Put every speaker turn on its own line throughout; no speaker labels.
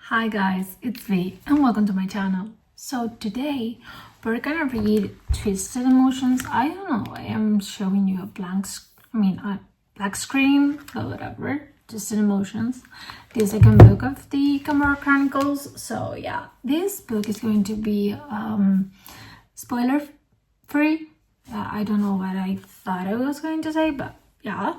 Hi guys, it's V and welcome to my channel. So today we're gonna read Twisted Emotions. I don't know, I am showing you a black screen or whatever. Twisted Emotions, the second book of the Camorra Chronicles. So yeah, this book is going to be spoiler free. I don't know what I thought I was going to say, but yeah.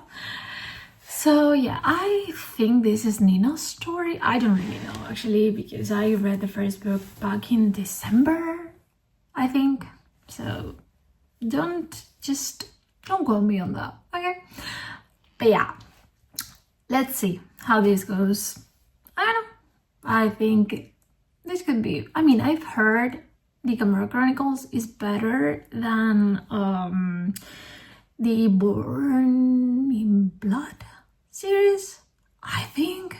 So yeah, I think this is Nino's story. I don't really know actually, because I read the first book back in December, I think. So don't quote me on that, okay? But yeah, let's see how this goes. I don't know. I think this could be, I've heard the Camorra Chronicles is better than the Born in Blood series, I think.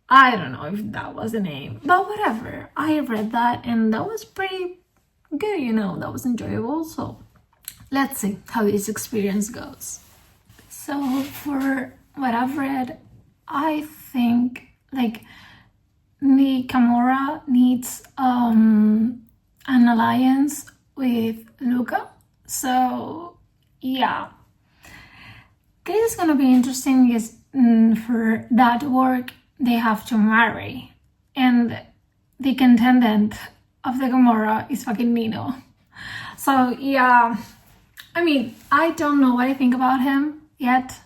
I don't know if that was the name, but whatever. I read that and that was pretty good, that was enjoyable. So let's see how this experience goes. So for what I've read, I think like the Camorra needs an alliance with Luca. So yeah, this is gonna be interesting because for that to work, they have to marry, and the contendant of the Camorra is fucking Nino. So yeah, I don't know what I think about him yet,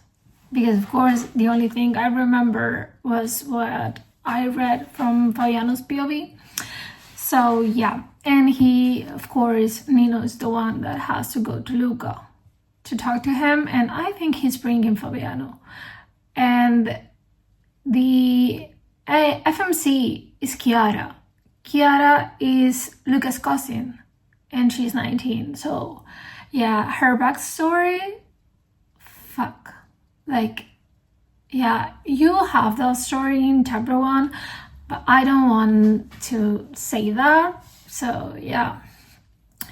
because of course the only thing I remember was what I read from Fabiano's POV. So yeah, and he, of course, Nino is the one that has to go to Luca to talk to him, and I think he's bringing Fabiano. And the FMC is Chiara. Chiara is Luca's cousin, and she's 19. So yeah, her backstory, fuck. Like, yeah, you have that story in chapter 1, but I don't want to say that. So yeah,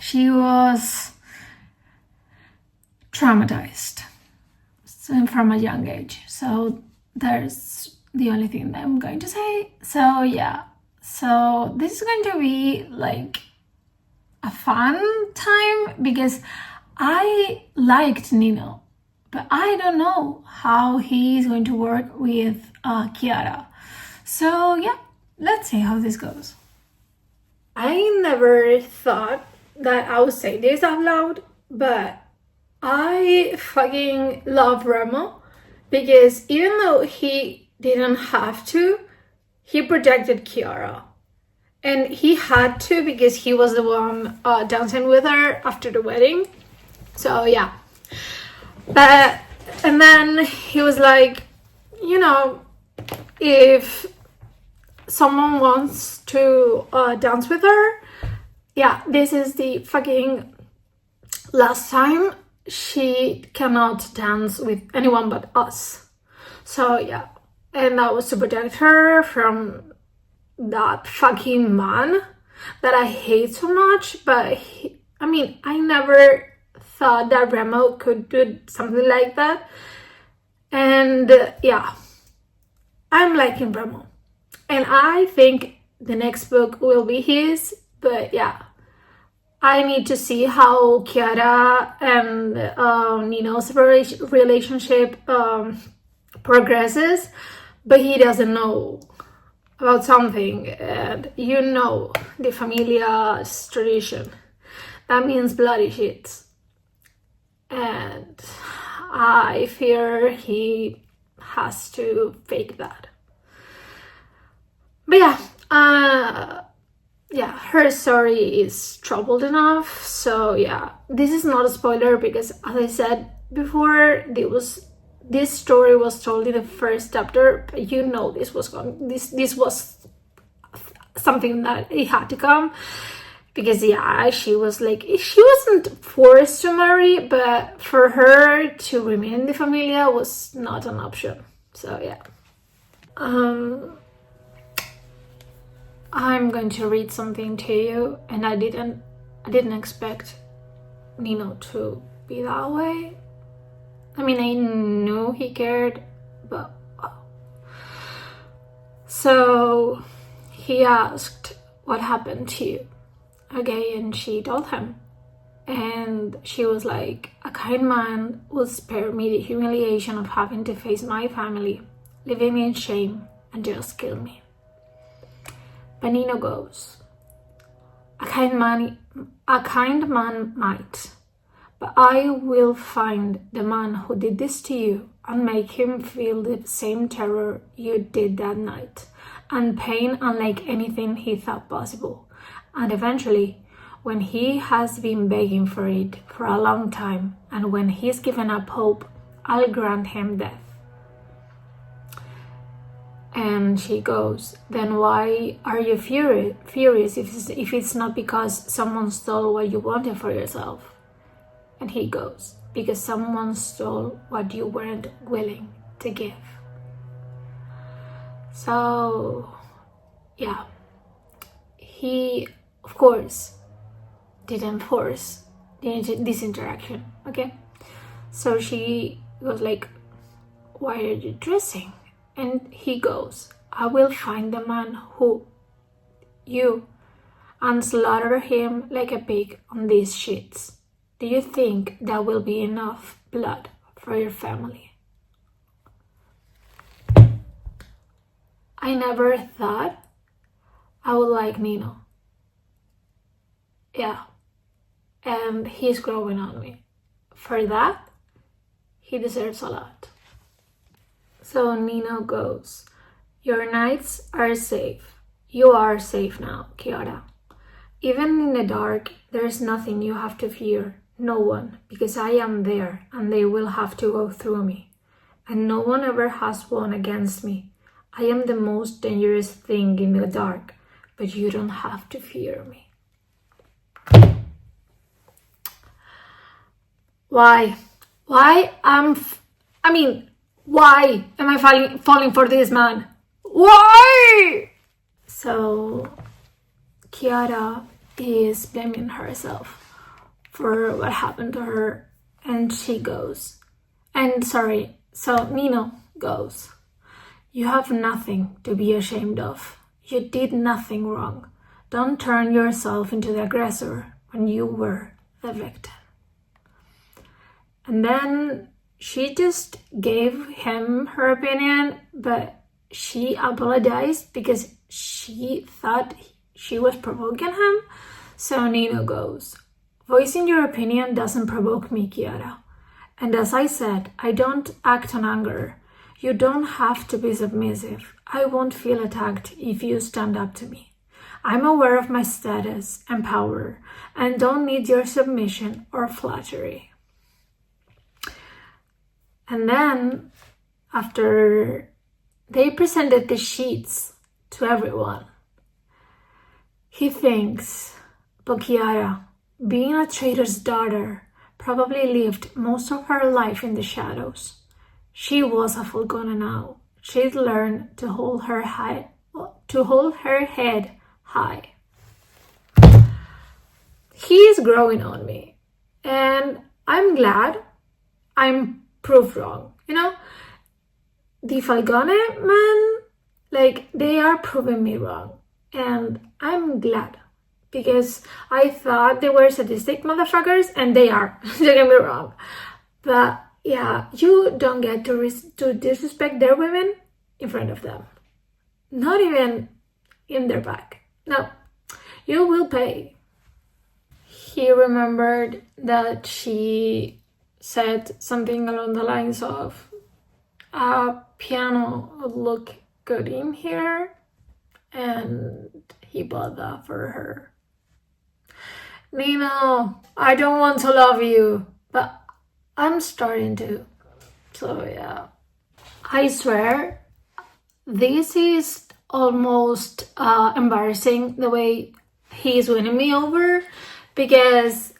she was traumatized from a young age. So there's the only thing that I'm going to say. So yeah, so this is going to be like a fun time because I liked Nino, but I don't know how he's going to work with Chiara. So yeah, let's see how this goes. I never thought that I would say this out loud, but I fucking love Remo, because even though he didn't have to, he protected Chiara. And he had to because he was the one dancing with her after the wedding. So yeah. And then he was like, if someone wants to dance with her, yeah, this is the fucking last time she cannot dance with anyone but us. So yeah, and that was to protect her from that fucking man that I hate so much. But I never thought that Remo could do something like that. And yeah, I'm liking Remo, and I think the next book will be his. But yeah, I need to see how Chiara and Nino's relationship progresses, but he doesn't know about something, and the familia's tradition. That means bloody shit. And I fear he has to fake that. But yeah, her story is troubled enough. So yeah, this is not a spoiler because, as I said before, this story was told in the first chapter. But this was something that it had to come, because yeah, she wasn't forced to marry, but for her to remain in the familia was not an option. So yeah, I'm going to read something to you, and I didn't expect Nino to be that way. I knew he cared, but So he asked, what happened to you? Okay, and she told him. And she was like, a kind man will spare me the humiliation of having to face my family, leaving me in shame, and just kill me. But Nino goes, a kind man might, but I will find the man who did this to you and make him feel the same terror you did that night, and pain unlike anything he thought possible. And eventually, when he has been begging for it for a long time, and when he's given up hope, I'll grant him death. And she goes, then why are you furious if it's not because someone stole what you wanted for yourself? And he goes, because someone stole what you weren't willing to give. So, yeah, he, of course, didn't force this interaction, okay? So she goes like, why are you dressing? And he goes, I will find the man who you and slaughter him like a pig on these sheets. Do you think that will be enough blood for your family? I never thought I would like Nino. Yeah. And he's growing on me. For that, he deserves a lot. So Nino goes, your nights are safe. You are safe now, Cora. Even in the dark, there's nothing you have to fear. No one, because I am there and they will have to go through me. And no one ever has won against me. I am the most dangerous thing in the dark, but you don't have to fear me. Why? Why am I falling for this man? Why? So Cora is blaming herself for what happened to her, and so Nino goes, you have nothing to be ashamed of. You did nothing wrong. Don't turn yourself into the aggressor when you were the victim. And then she just gave him her opinion, but she apologized because she thought she was provoking him. So Nino goes, voicing your opinion doesn't provoke me, Cora. And as I said, I don't act on anger. You don't have to be submissive. I won't feel attacked if you stand up to me. I'm aware of my status and power and don't need your submission or flattery. And then, after they presented the sheets to everyone, he thinks, but Cora, being a traitor's daughter, probably lived most of her life in the shadows. She was a Falcone now. She'd learned to hold her head high. He's growing on me, and I'm glad I'm proved wrong. The Falcone men, they are proving me wrong, and I'm glad, because I thought they were sadistic motherfuckers, and they are. Don't get me wrong, but yeah, you don't get to disrespect their women in front of them, not even in their back. No, you will pay. He remembered that she said something along the lines of, a piano would look good in here, and he bought that for her. Nino, I don't want to love you, but I'm starting to. So yeah, I swear this is almost embarrassing the way he's winning me over, because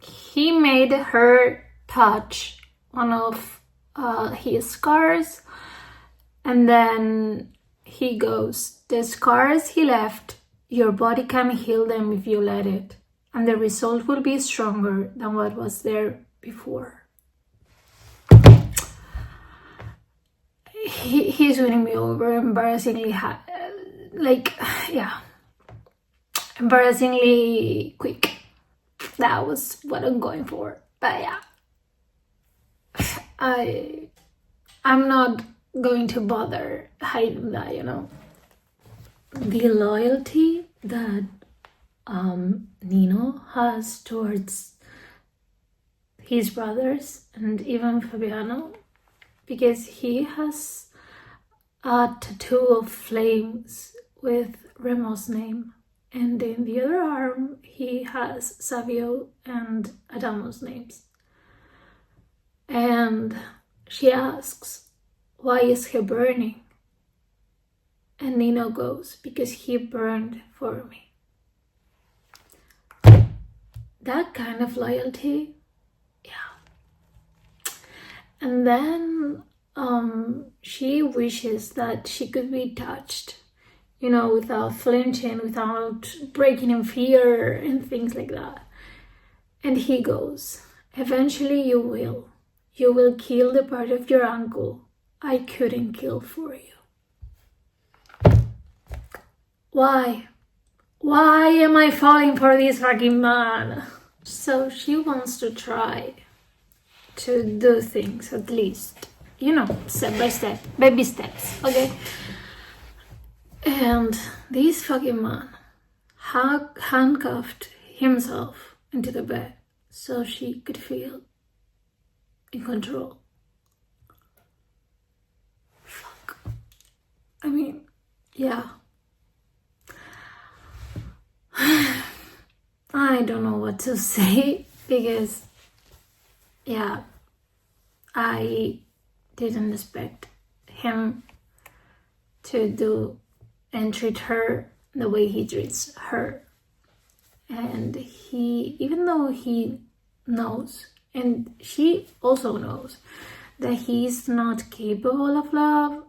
he made her touch one of his scars, and then he goes, the scars he left, your body can heal them if you let it, and the result will be stronger than what was there before. he's winning me over embarrassingly embarrassingly quick. That was what I'm going for. But yeah, I'm not going to bother hiding that, you know. The loyalty that Nino has towards his brothers and even Fabiano, because he has a tattoo of flames with Remo's name, and in the other arm he has Savio and Adamo's names. And she asks, why is he burning? And Nino goes, because he burned for me. That kind of loyalty, yeah. And then she wishes that she could be touched, you know, without flinching, without breaking in fear and things like that. And he goes, eventually you will. You will kill the part of your uncle I couldn't kill for you. Why? Why am I falling for this fucking man? So she wants to try to do things, at least, you know, step by step, baby steps, okay? And this fucking man handcuffed himself into the bed so she could feel in control. Fuck. I mean, yeah. I don't know what to say because, yeah, I didn't expect him to do and treat her the way he treats her. And he, even though he knows, and she also knows, that he's not capable of love,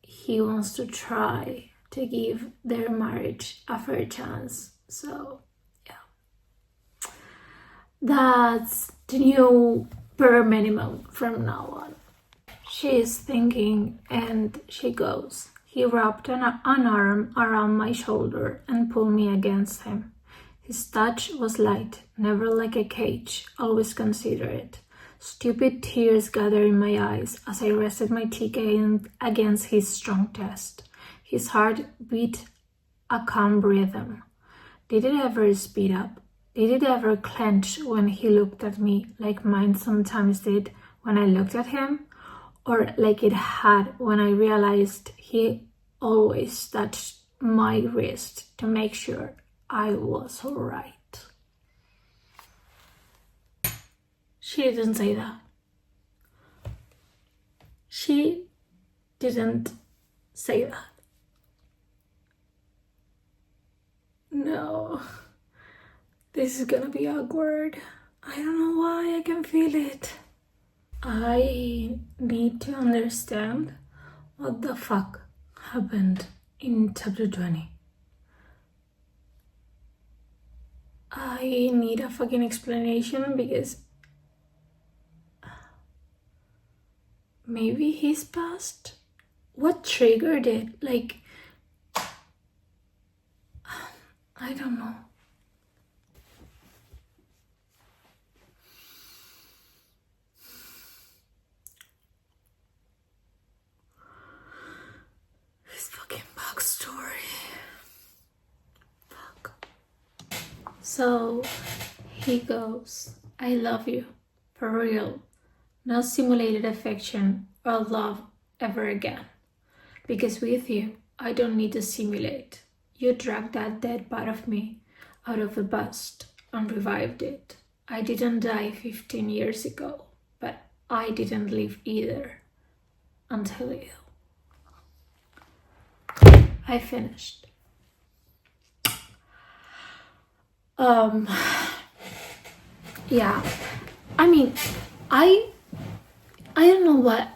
he wants to try to give their marriage a fair chance. So, yeah. That's the new bare minimum from now on. She is thinking and she goes, he wrapped an arm around my shoulder and pulled me against him. His touch was light, never like a cage, always considerate. Stupid tears gathered in my eyes as I rested my cheek against his strong chest. His heart beat a calm rhythm. Did it ever speed up? Did it ever clench when he looked at me like mine sometimes did when I looked at him? Or like it had when I realized he always touched my wrist to make sure I was alright? She didn't say that. She didn't say that. No. This is gonna be awkward. I don't know why, I can feel it. I need to understand what the fuck happened in chapter 20. I need a fucking explanation because maybe he's past. What triggered it? Like, I don't know. His fucking backstory. Fuck. So he goes, I love you, for real. No simulated affection or love ever again. Because with you, I don't need to simulate. You dragged that dead part of me out of the past and revived it. I didn't die 15 years ago, but I didn't live either until you. I finished. Yeah, I mean, I don't know what.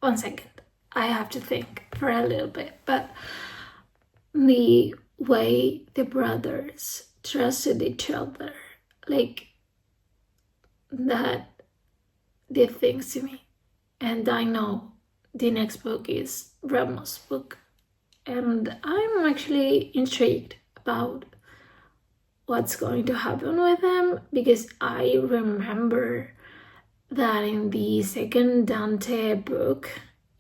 One second, I have to think for a little bit, but the way the brothers trusted each other, like, that did things to me. and I know the next book is Rema's book, and I'm actually intrigued about what's going to happen with him, because I remember that in the second Dante book,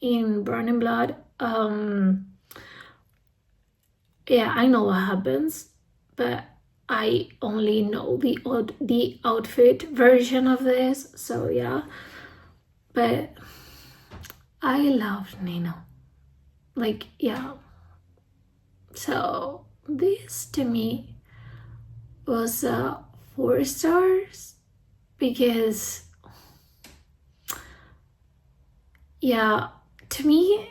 in Burning Blood, yeah, I know what happens, but I only know the outfit version of this, so yeah. But I loved Nino, like, yeah. So this to me was 4 stars, because yeah, to me,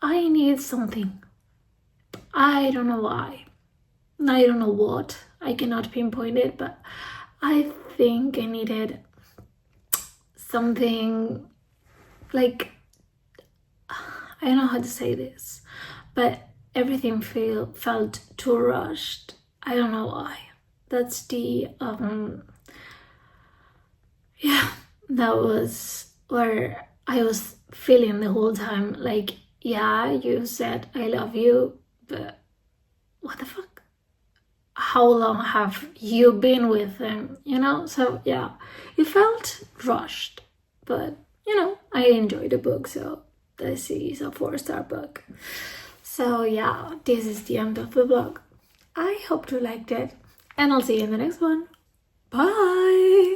I need something. I don't know why. I don't know what. I cannot pinpoint it, but I think I needed something like, I don't know how to say this, but everything felt too rushed. I don't know why. That's the yeah, that was where I was feeling the whole time. Like, yeah, you said I love you, but what the fuck? How long have you been with him? You know? So yeah, it felt rushed, but you know, I enjoyed the book, so this is a 4-star book. So yeah, this is the end of the vlog. I hope you liked it, and I'll see you in the next one. Bye!